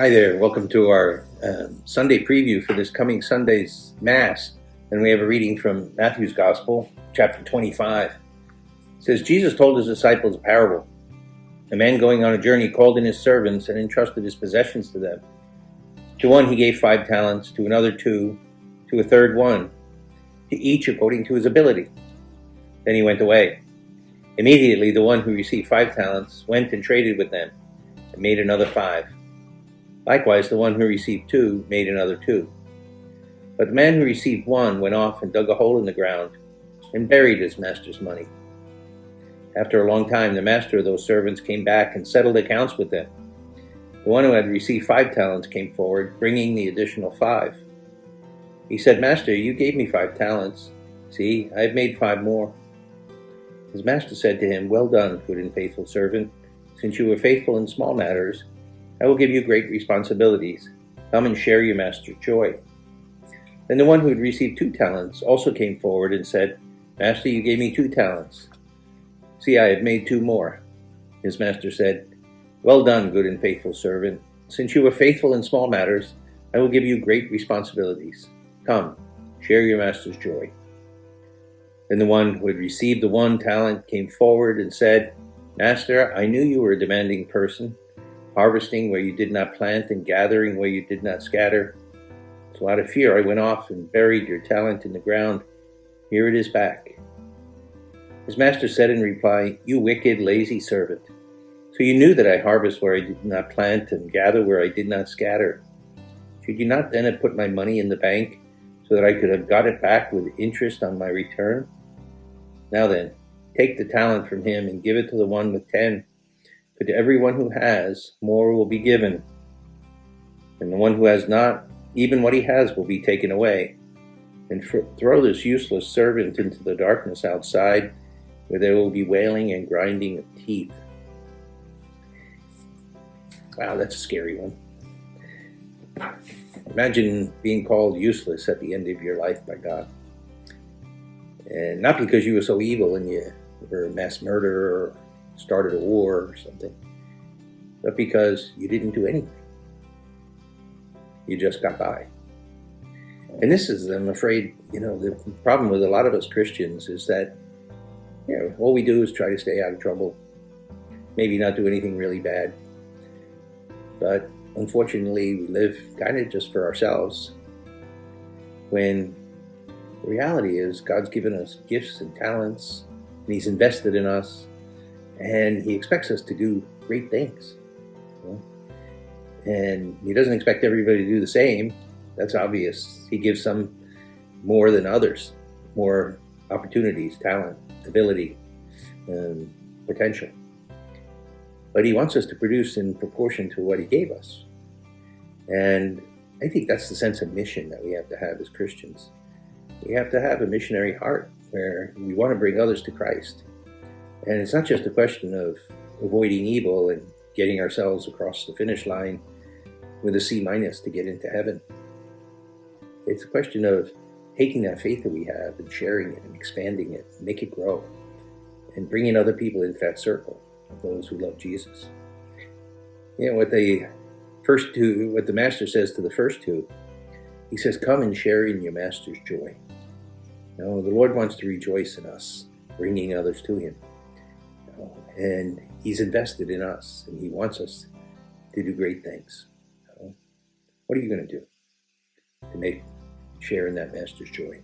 Hi there, welcome to our Sunday preview for this coming Sunday's Mass. And we have a reading from Matthew's Gospel, chapter 25. It says, Jesus told his disciples a parable. A man going on a journey called in his servants and entrusted his possessions to them. To one he gave 5 talents, to another 2, to a third 1, to each according to his ability. Then he went away. Immediately the one who received 5 talents went and traded with them and made another 5. Likewise, the one who received 2 made another 2. But the man who received 1 went off and dug a hole in the ground and buried his master's money. After a long time, the master of those servants came back and settled accounts with them. The one who had received 5 talents came forward, bringing the additional 5. He said, "Master, you gave me 5 talents. See, I have made 5 more." His master said to him, "Well done, good and faithful servant. Since you were faithful in small matters, I will give you great responsibilities. Come and share your master's joy." Then the one who had received 2 talents also came forward and said, "Master, you gave me 2 talents. See, I have made 2 more." His master said, "Well done, good and faithful servant. Since you were faithful in small matters, I will give you great responsibilities. Come, share your master's joy." Then the one who had received the 1 talent came forward and said, "Master, I knew you were a demanding person, harvesting where you did not plant and gathering where you did not scatter. So out of fear I went off and buried your talent in the ground. Here it is back." His master said in reply, "You wicked, lazy servant. So you knew that I harvest where I did not plant and gather where I did not scatter. Should you not then have put my money in the bank so that I could have got it back with interest on my return? Now then, take the talent from him and give it to the one with 10. For to everyone who has, more will be given. And the one who has not, even what he has will be taken away. And throw this useless servant into the darkness outside, where there will be wailing and grinding of teeth." Wow, that's a scary one. Imagine being called useless at the end of your life by God. And not because you were so evil and you were a mass murderer or started a war or something, but because you didn't do anything. You just got by. And this is, I'm afraid, the problem with a lot of us Christians is that, all we do is try to stay out of trouble, maybe not do anything really bad. But unfortunately, we live kind of just for ourselves, when the reality is God's given us gifts and talents, and He's invested in us, and He expects us to do great things. And He doesn't expect everybody to do the same. That's obvious. He gives some more than others, more opportunities, talent, ability, potential. But He wants us to produce in proportion to what He gave us. And I think that's the sense of mission that we have to have as Christians. We have to have a missionary heart where we want to bring others to Christ. And it's not just a question of avoiding evil and getting ourselves across the finish line with a C- to get into heaven. It's a question of taking that faith that we have and sharing it and expanding it, and make it grow, and bringing other people into that circle of those who love Jesus. What the master says to the first 2, he says, "Come and share in your master's joy." The Lord wants to rejoice in us, bringing others to Him. And He's invested in us, and He wants us to do great things. What are you going to do to share in that master's joy?